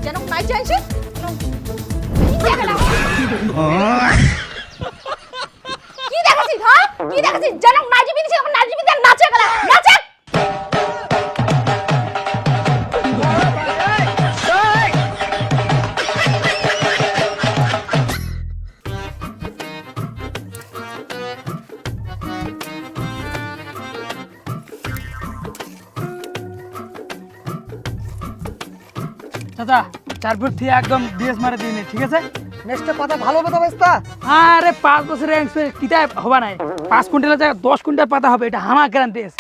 যেন নাইচে আইছে কি দেখাছিস হ্যাঁ কি দেখাছিস যেন নাইচে বিদিছে এখন নাইচে বিদিছে নাচে গেলা নাচে চাচা 4 ফুট থেকে একদম ডিএস মারে দিই ঠিক আছে নেক্সটে পাতা ভালো হবে তো বেস্তা। আরে 5 বছরের এক্সপেরিয়েন্স কিটা হবে না 5 কুইন্টালের জায়গায় 10 কুইন্টাল পাতা হবে এটা আমার গ্যারান্টি আছে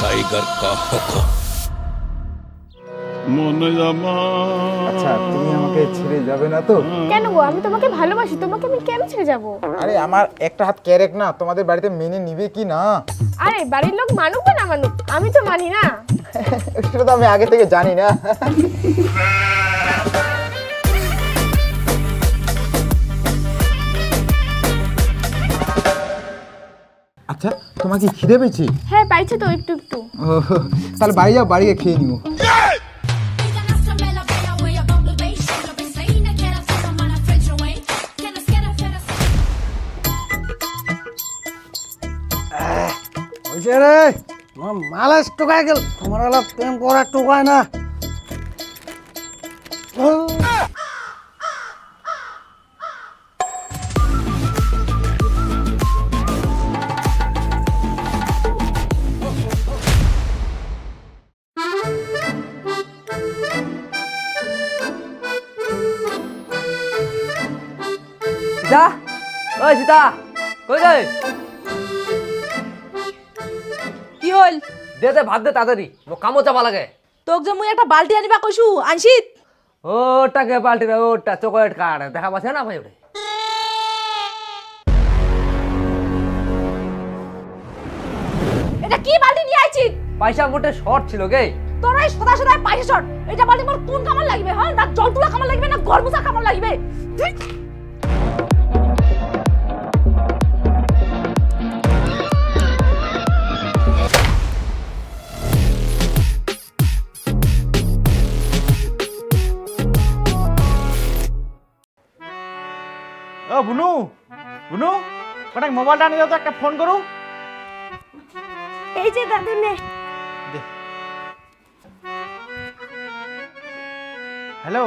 टाइगर का हुक्म আচ্ছা তুমি আমাকে ছেড়ে যাবে না তো? কেন গো আমি তোমাকে ভালোবাসি তোমাকে আমি কেন ছেড়ে যাব আরে আমার একটা হাত ক্যারেক না, তোমাদের বাড়িতে মেনে নিবে কি না? আরে বাড়ির লোক মানুক বা না মানুক আমি তো মানি না সেটা তো আমি আগে থেকে জানি না। আচ্ছা তোমার কি খিদে পেয়েছে? হ্যাঁ পাইছে তো একটু একটু তাহলে বাড়ি যাও, বাড়ি গিয়ে খেয়ে নিও। ওইছে রে আমার মালাস টোকায় গেল তোমার হলো প্রেম করা টোকায় না সীতা ওই সীতা কই রে কি হল দে দে ভাত দে তাড়াতাড়ি মো কামো চাপা লাগে তোক যে মুই একটা বালতি আনিবা কইছু আনছিত ওটাকে পাল্টি রে ওটা চকলেট কার্ড দেখা পাচ্ছে না ভাই ওটা এটা কি বালতি নিয়ে আইছিস পয়সা মোটে শর্ট ছিল গে তোরা এই সদা সদা পয়সা শর্ট এটা বালতি মোর কোন কামাল লাগবে হ্যাঁ না জল তুলা কামাল লাগবে না গরমুসা কামাল লাগবে ও বুনু বুনু কটাক মোবাইলটা নিয়ে যাও তো একটা ফোন করু এই যে দাদু নে হ্যালো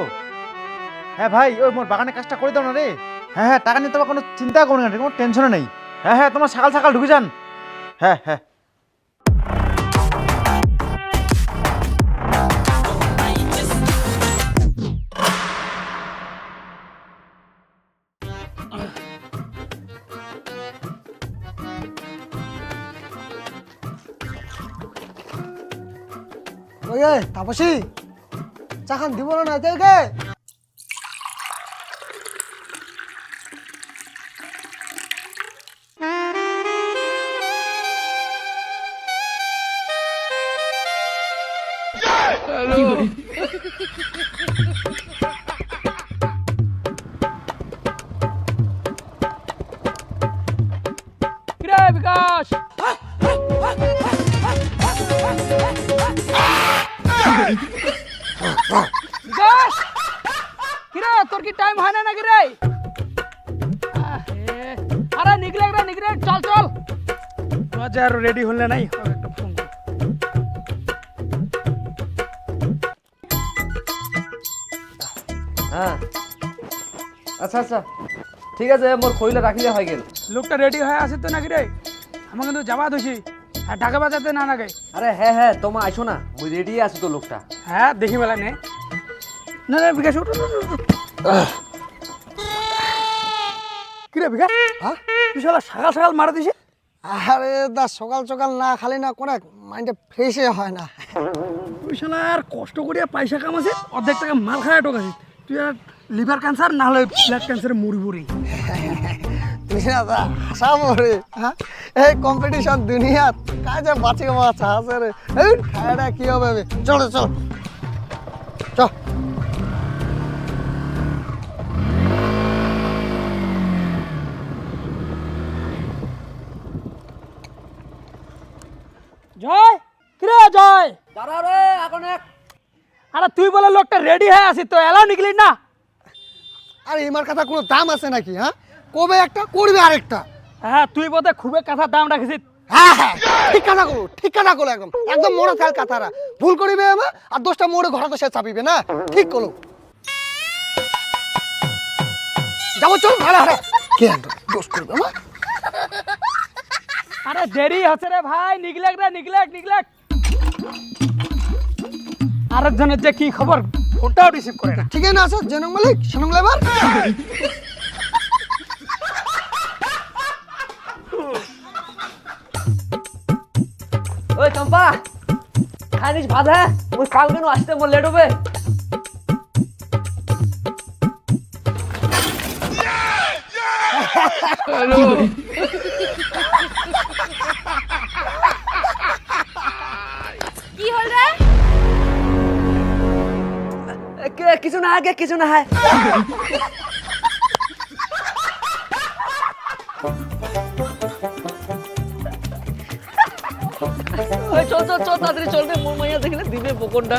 হ্যাঁ ভাই ওই মোর বাগানে কাজটা করে দাও না রে হ্যাঁ হ্যাঁ টাকা নিয়ে তোমার কোনো চিন্তা করো না কোনো টেনশনও নেই হ্যাঁ হ্যাঁ তোমার সকাল সকাল ঢুকে যান হ্যাঁ হ্যাঁ ওই তাপসী চা খান দিব না তাই কে কিরে বিকাশ বিকাশ কিরে তোর কি টাইম হয় না নাকি রে আরে নিগরে চল চল বাজার রেডি হলে নাই একটা ফোন হ্যাঁ আচ্ছা আচ্ছা ঠিক আছে মোর কইলে রাখিলে হয়ে গেল লোকটা রেডি হয়ে আছে তো নাকি রে আমাকে কিন্তু যাবা দোষী আর ঢাকা বাজাতে না নাগে আরে হ্যাঁ হ্যাঁ তোমা আইছো না মুই রেডি আছি তো লোকটা হ্যাঁ দেখি বেলা নে না না বিকাশ উঠ কিরে বিকাশ হ্যাঁ তুই শালা সকাল সকাল মারা দিছি আরে দা সকাল সকাল না খালি না কোন মাইন্ডে ফ্রেশে হয় না তুই শালা আর কষ্ট করিয়া পয়সা কামাছিস অর্ধেক টাকা মাল খায় টোকাছিস তুই আর লিভার ক্যান্সার না হলে ব্লাড ক্যান্সারে মরিবরি তুই না দা হাসা মরে হ্যাঁ এই কম্পিটিশন দুনিয়াত কাজে বাঁচে মাছ হাসে রে এই খায়টা কি হবে চলো চলো চল জয় কিরে জয়, দাঁড়া রে এখন এক আরে তুই বলে লোকটা রেডি হয়ে আসি তো এলাও নিকলি না। আরে এমার কথা কোনো দাম আছে নাকি? হ্যাঁ, কবে একটা করবে আরেকটা। হ্যাঁ তুই বোধহয় খুবই কথার দাম রাখিস। হ্যাঁ হ্যাঁ, ঠিক কথা করো, ঠিক কথা করো, একদম একদম মোড়ে থাল কাতারা ভুল করিবে আমার আর দোষটা মোড়ে ঘরে তো সে চাপিবে না। ঠিক করো, যাবো চল ভাড়া হারা কে দোষ করবে আমার। আরে দেরি হচ্ছে রে ভাই, নিগলেক্ট রে নিগলেক্ট। আরেকজনের যে কি খবর ফোনটাও রিসিভ করে না। ঠিক আছে আছে জনক মালিক সনক লেবার। ওই চম্পা খানিস ভাত হ্যাঁ মুই কাল কেন আসতে মোর লেট হবে। কি হল রে? কিছু না আগে কিছু না হয়। ওই চল চল চল তাড়াতাড়ি চল রে, মোর মাইয়া দেখলে দিবে বকনটা।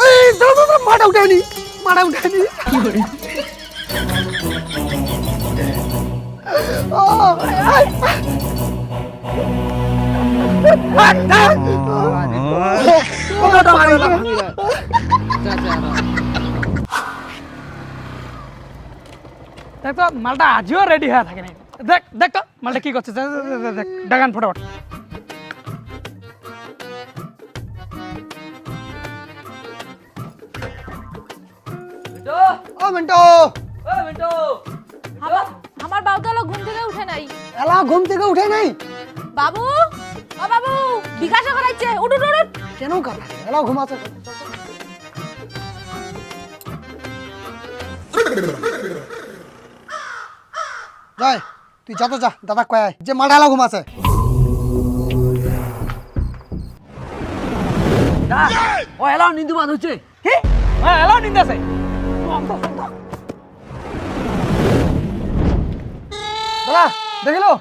এই দাদা মাটা উঠানি কি করে দেখ তো মালটা আজও রেডি হয়ে থাকে না। দেখ দেখ তো মালটা কি করছে, দেখ ডাগান ফটাফট। ও মিন্টো আমার বাবু তো ঘুম থেকে উঠে নাই। এলা ঘুম থেকে উঠে নাই বাবু, ও বাবু, বিকাশে করাইছে, উঠ উঠ উঠ। কেন কাটা এলা ঘুমাচ্ছে। জয় তুই যত যা দাদা কয় যে মাঠে এলা ঘুমাচ্ছে। ও এলাও নিন্দু বাদ হচ্ছে। কি হ্যাঁ এলাও নিন্দাছে। দাদা দেখিলো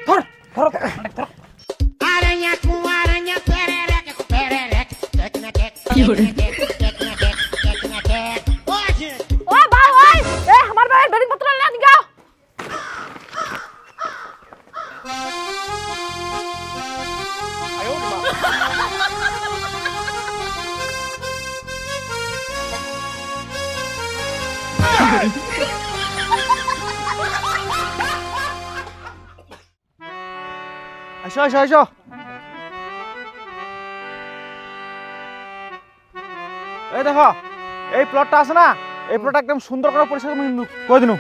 ধর ধর ধর। Aranha com aranha, perereca com perereca, tec-na-tec, tec-na-tec, tec-na-tec. Ó, gente! ও ভাই ওই এ আমার ভাইয়ের বেডিং পত্র নিয়ে নিগাও। আসো আসো আসো। এই দেখো এই প্লটটা আছে না, এই প্লটটা একদম সুন্দর করে পরিষ্কার করে দিনু।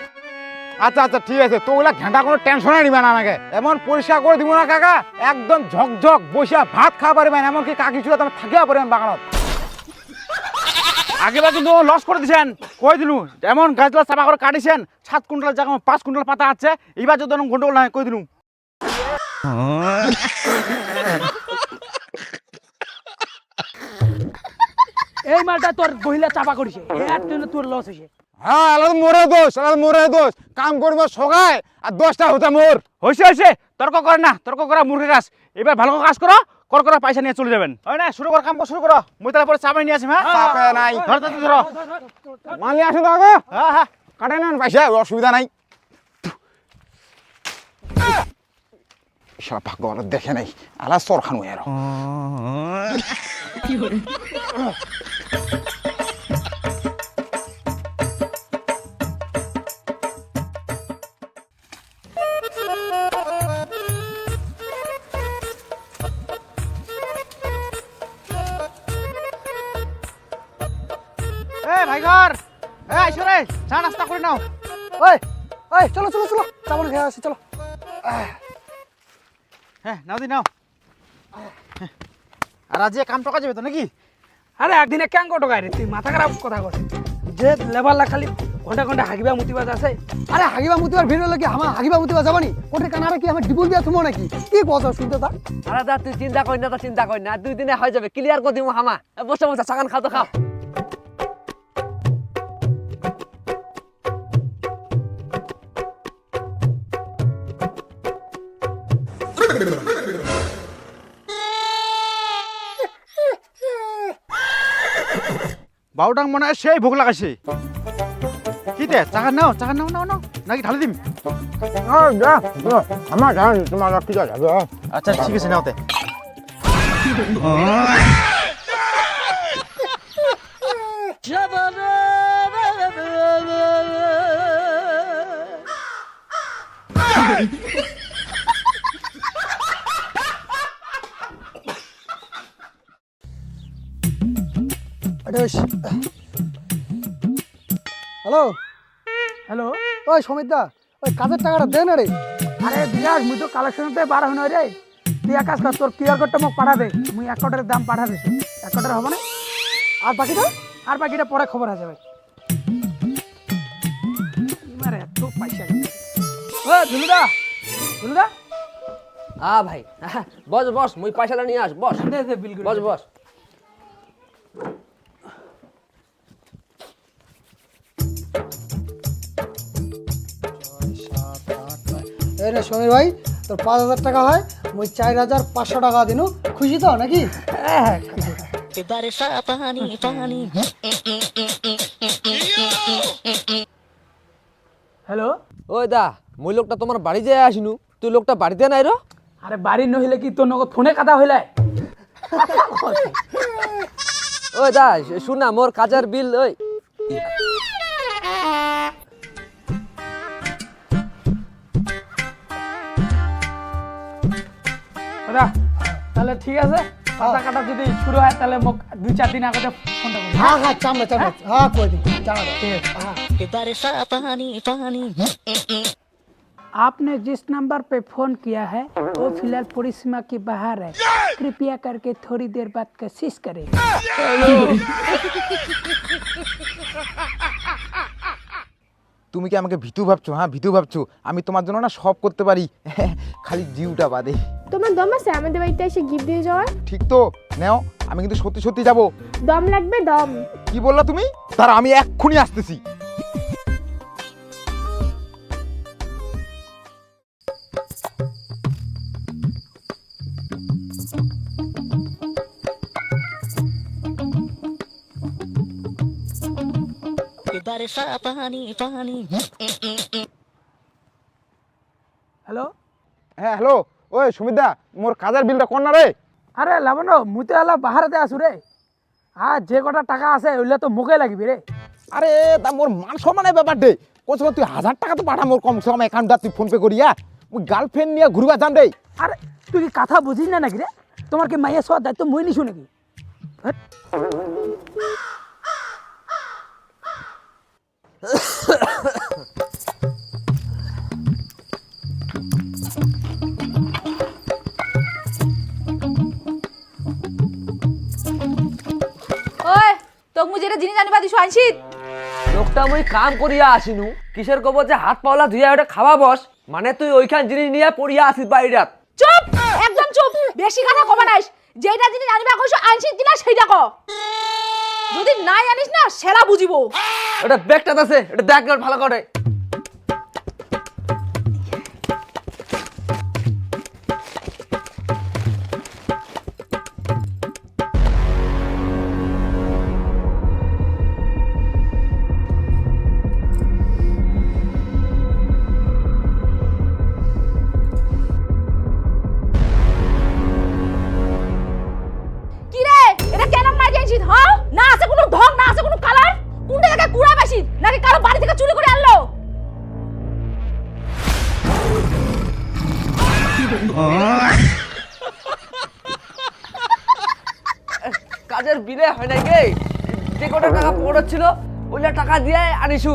আচ্ছা আচ্ছা ঠিক আছে, তো ওগুলা ঘেঁটা কোনো টেনশনই নিবে না আমাকে। এমন পরিষ্কার করে দিব না কাকা, একদম ঝকঝক বসিয়া ভাত খাওয়া পারবেন, এমনকি কাকি চুলা তুমি থাকিয়া পারবেন বাগানত। আগেবার কিন্তু লস করে দিছেন, কই দিলু এমন গাছগুলা চাপা করে কাটিছেন, 7 কুইন্টাল জায়গা 5 কুইন্টাল পাতা আছে, এবার যদি গন্ডগোল নাই কই দিলু। এই মালটা তোর গহিলা চাপা করিছে, এর জন্য তোর লস হইছে। হ্যাঁ আলাদা মোরে দোষ কাম করবো সগায় আর 10টা হতে মোর হয়েছে হয়েছে। তর্ক করে না, তর্ক করা মূর্খের কাজ। এবার ভালো করে কাজ করো, করা পয়সা নিয়ে চলে যাবেন। হয় না, শুরু কর, কাম শুরু করো। মুই তারপরে চাপে নিয়ে আসি। হ্যাঁ চাপে নাই, ধরো মাল নিয়ে আসো তো আগে। হ্যাঁ হ্যাঁ কাটে নেন পয়সা, অসুবিধা নাই। সারা ভাগ্য ভালো দেখে নাই, আলা সর খানু এর। ভাই ঘর আইসো রে, চা নাস্তা করে নাও। ওই ওই চলো চলো চলো চাবল খেয়ে আসি চলো। হ্যাঁ নাও দি নাও। আর আজ কাম টাকা যাবে তো নাকি? আরে একদিনে কেন কটকায় রে, তুই মাথা খারাপ কথা করছিস। যে লেবারলা খালি ঘন্টা ঘন্টা হাগিবা মুতিবাজ আছে। আরে হাগিবা মুতিবার ভিড় হলে কি আমার হাগিবা মুতিবা যাবানি? ওঠে কানারে কি আমার ডিবুল বিয়া থুমো নাকি? কি কথা শুনতে তা? আরে দা তুই চিন্তা কর না, তো চিন্তা কর না, 2 দিনে হয়ে যাবে, ক্লিয়ার করে দিমু হামা। বসে বসে চাগান খাও তো খাও। বারোটাং মনে হয় সেই ভোগ লাগাইছে কি দে চাকা নাও নাও নাকি ঢালি দিম আমার তোমার ঠিক আছে আচ্ছা ঠিক আছে নাওতে হ্যালো হ্যালো ওই সমিত দা ওই কাজের টাকাটা দে না রে। আরে বিরাজ মুই তো কালেকশনতে বার হই রে তুই এক কাজ কর তোর কিউআর কোডটা মোক পাঠা দে মুই 1 কোটির দাম পাঠা দিছি 1 কোটির হবে না আর বাকিটা পরে খবর আছে ভাই মারে এত পয়সা ও ঝুলুদা ভাই বস বস মুই পয়সাটা নিয়ে আস বস দে দে বিল বস বস এই রে সমীর ভাই তোর 5,000 টাকা হয় মুই 4,500 টাকা দিনু খুশি তো নাকি? হ্যালো ওই দা মুই লোকটা তোমার বাড়ি যায় আসিনু তুই লোকটা বাড়িতে নাই রো আরে বাড়ি নহিলে কি তোর নগদ ফোনে কথা হইলাই ওই দা শুনা মোর কাজের বিল ওই দাদা তাহলে ঠিক আছে কথা কাটা যদি শুরু হয় তাহলে মোক 2-4 দিন আগে ফোনটা করবি হ্যাঁ হ্যাঁ চামড়া হ্যাঁ কই দিন জানা দাও। ঠিক আছে आपने जिस नंबर पे फोन किया है वो फिलहाल परिसीमा के बाहर है कृपया करके थोड़ी देर बाद कोशिश करें তুমি কি আমাকে ভীতু ভাবছো হ্যাঁ ভীতু ভাবছো আমি তোমার জন্য না সব করতে পারি খালি জিউটা বাদে তোমার দম আছে আমাদের বাড়িতে এসে গিফট দিয়ে যাওয়ার? ঠিক তো নেও আমি কিন্তু সত্যি সত্যি যাব দম লাগবে দম। কি বললা তুমি তারা আমি এক্ষুনি আসতেছি হ্যালো হ্যাঁ হ্যালো ওই সুমিতদা মোর কাজের বিলটা কোন না রে আরে লাবণ মুই তো এলা বাহারেতে আসু রে আর যে কটা টাকা আছে ওইগুলা তো মুখে লাগবে রে আরে তা মোর মান সম্মানের ব্যাপার দে কোথাও তুই 1000 টাকা তো পাঠা মোর কমসে কম অ্যাকাউন্টটা তুই ফোন পে করিয়া মুই গার্লফ্রেন্ড নিয়ে ঘুরবা যান রে আরে তুই কি কথা বুঝিস না নাকি রে তোমার কি মাইয়া সব দায়িত্ব মুই নিছু নাকি হ্যাট। ওই তোক মুই যেটা জিনিস আনিবা দিছো আনছি লোকটা মুই কাম করিয়া আসিনু কিসের কব যে হাত পাওলা ধুইয়া ওটা খাওয়া বস মানে তুই ওইখান জিনিস নিয়ে পড়িয়া আসিস বাইরাত চুপ একদম চুপ বেশি কথা কবা নাইস যেটা জিনিস আনিবা কইছো আনছি কিনা সেইটা ক যদি নাই আনিস না সেরা বুঝিবো ওটা ব্যাগটা আছে এটা দেখ না ভালো করে কি রে এটা কেন নাই জানছিস হ্যাঁ না আছে কোনো ঢং না আছে কোনো কালার কোনটা থেকে কুড়া বেশি নাকি কারো বাড়ি থেকে চুরি করে আনলো কাজের বিলে হয় নাই গে যে কত টাকা পড়ছিল ওইলা টাকা দিয়ে আনিছু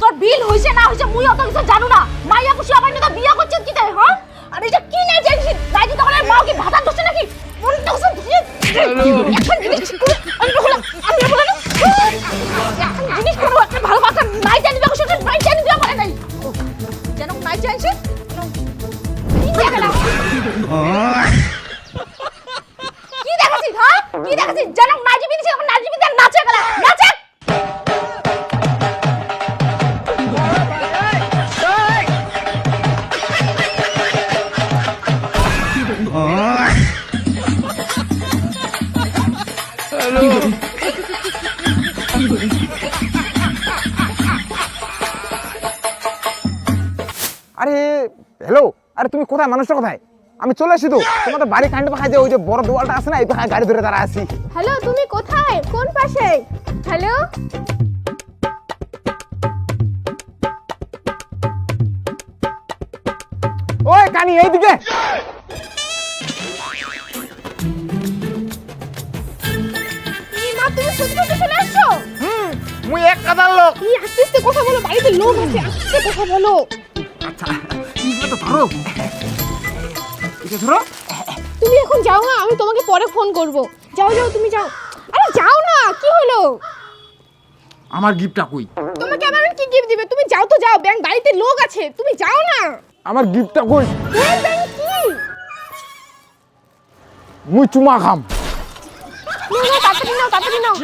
তোর বিল হইছে না হইছে মুই অত কিছু জানু না মাইয়া খুশি আবার না বিয়া করছিস কি তাই হ্যাঁ আর এটা কি নাই জানছিস রাইজি তখন মাও কি ভাতা দোষ নাকি মন তো কিছু এখন জিনিস আমি বললাম এখন জিনিস কোনো একটা ভালো কথা নাই জানি দেখো সেটা নাই জানি দিয়া পারে নাই যেন নাই জানছিস কি দেখালা কি দেখাছিস হ্যাঁ কি দেখাছিস যেন নাই জিবি দিছিস এখন নাই জিবি দেন নাচে গেলা নাচে আরে হ্যালো, আরে তুমি কোথায়, মানুষটা কোথায়? আমি চলে আসি তো, তোমাদের বাড়ি কান্ড পাখা যে ওই যে বড় দোয়ালটা আছে না, এই পাখায় গাড়ি ধরে দাঁড়া আছি। হ্যালো, তুমি কোথায়? কোন পাশে? হ্যালো, ওই কানি এইদিকে। মা তুমি সত্যি সত্যি চলে আসছো? মুই এক কাদার লোক। কি আস্তে আস্তে কথা বলো, বাড়িতে লোক আছে, আস্তে কথা বলো। আচ্ছা এইগুলো তো ধরো, এটা ধরো। তুমি এখন যাও না, আমি তোমাকে পরে ফোন করব। যাও যাও, তুমি যাও। আরে যাও না, কি হলো? আমার গিফটটা কই? তোমাকে আবার কি গিফট দিবে? তুমি যাও তো যাও, ব্যাংক বাড়িতে লোক আছে, তুমি যাও না। আমার গিফটটা কই? ব্যাংক কি? মুই চুমা খাম। নাও নাও, তাড়াতাড়ি নাও, তাড়াতাড়ি নাও।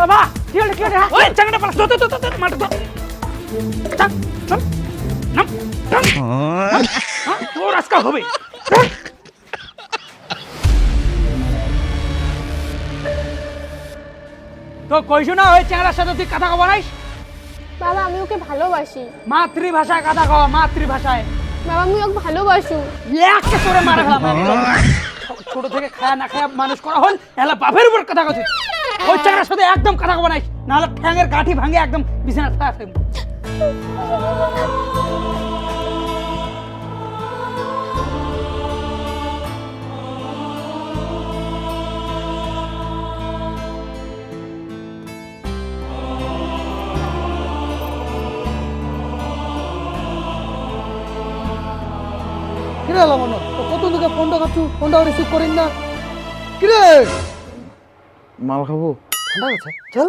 ও মা, কি হলো কি হলো? ওই চাঙ্গাটা পালা, তো তো তো তো মারতে তো। চল চল, নাম নাম। হ্যাঁ, তোর আজকে হবে। তো কইছো না ওই চ্যাংড়ার সাথে তুই কথা কবা নাইস? বাবা, আমি ওকে ভালোবাসি। মাতৃভাষায় কথা কওয়া, মাতৃভাষায়। বাবা, আমি ওকে ভালোবাসি। একে তোরে মারে ফেলাম। ছোট থেকে খায়া না খায়া মানুষ করা হল, এলা বাপের উপর কথা কথা। ওই চ্যাংড়ার সাথে একদম কথা কবা নাইস, নাহলে ঠ্যাঙের গাঁঠি ভাঙে একদম বিছানা ফেলা ফেলবো। কিরে লাবণ, কত দিকে ফোনটা করছু, ফোনটা রিসিভ করিন না। কিরে মাল খাবো? ঠান্ডা গেছে, চল।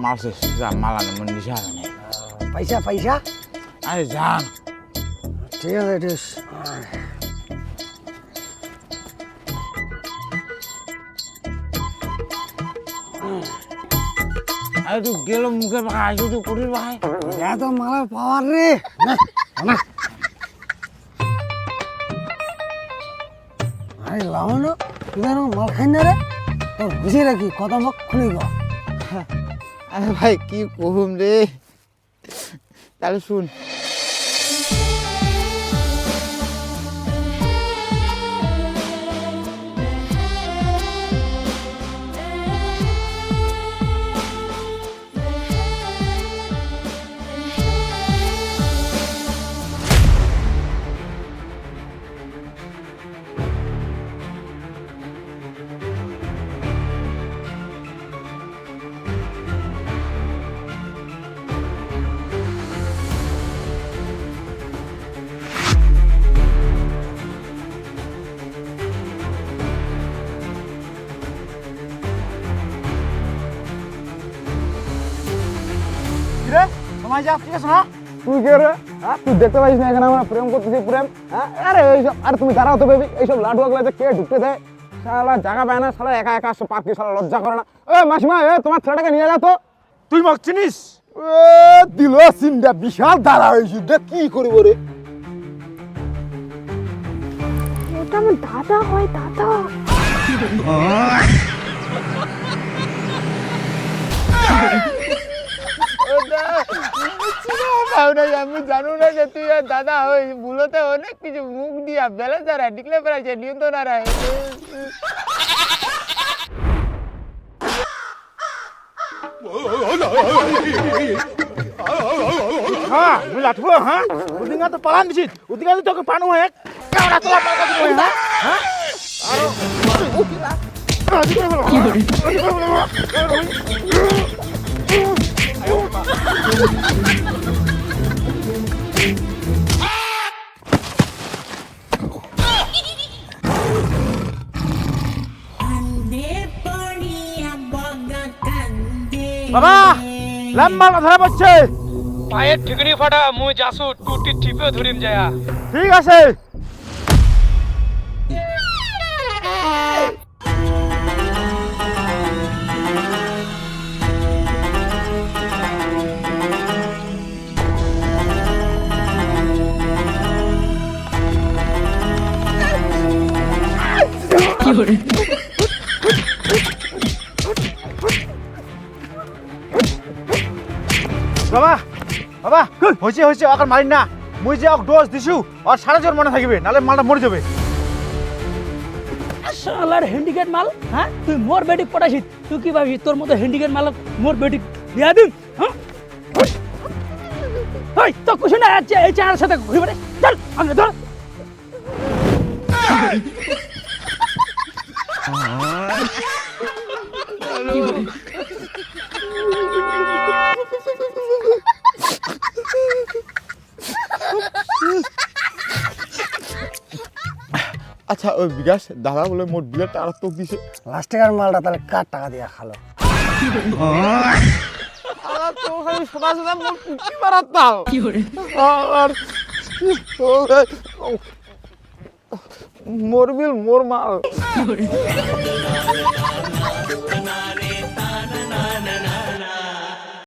মাল শেষ, যা মাল আনে, মন নিশা নেই। পয়সা পয়সা আরে যান। ঠিক আছে বেশ। আরে তুই গেল মুখে ভাই, তুই করিস ভাই। এত মালের পাওয়ার রে। না আরে লাবণ, তুই যেন মাল খাই না রে, তোর বুঝে রাখি, কথা মুখ খুলে গো। আরে ভাই কি কহুম রে, তাহলে শুন। তোমায় যা ঠিক আছে না? তুই কে রে? হ্যাঁ, তুই দেখতে পাইস না এখানে আমরা প্রেম করতেছি, প্রেম? হ্যাঁ, আরে এইসব, আরে তুমি দাঁড়াও তো বেবি, এইসব লাডুয়াগুলো যে কে ঢুকতে দেয়? শালা জায়গা পায় না, শালা একা একা আসছে পার্কে, শালা লজ্জা করে না। এ মাসিমা, এ তোমার ছেলেটাকে নিয়ে যাও তো। তুই মক চিনিস? এ দিল সিনটা বিশাল দাঁড়া হয়েছি, দেখ কি করিব রে। ওটা আমার দাদা হয়, দাদা। আমি জানো না যে তুই আর দাদা হই, ভুলতে অনেক কিছু মুখ দিয়া বেলা যারা নিকলে বেড়াচ্ছে নিয়ন্ত্রণ আর হ্যাঁ বুঝলা তো। হ্যাঁ ওদিকে তো পালান দিছিস, ওদিকে তোকে পানু হয় কেমন তোলা পাকা দিবি। হ্যাঁ হ্যাঁ আরো কি করে বাবা লম্বা ধরা পড়ছে, পায়ের ঠিকনি ফাটা, মুই যাসু টুটি টিপে ধরিম যায়। ঠিক আছে। বাবা বাবা হয়েছে হয়েছে ওকে মারি না মুই যে ওকে ডোজ দিছু আর সারা জন মনে থাকবে নালে মালটা মরে যাবে শালার হ্যান্ডিক্যাপ মাল হ্যাঁ তুই মোর বেটি পটাইছিস তুই কি ভাবিস তোর মতো হ্যান্ডিক্যাপ মাল মোর বেটি বিয়া দিন হ্যাঁ ওই তো কিছু না এই চ্যানেলের সাথে ঘুরে বেড়ে চল আমরা ধর আচ্ছা ওই বিকাশ দাদা বলে মোট বিলের টাকা তো দিছে লাস্টেকার মালটা তাহলে কার টাকা দিয়া খালো তো খালি সোনা সোনা মোট কি বাড়াতাম আর মোর বিল মোর মাল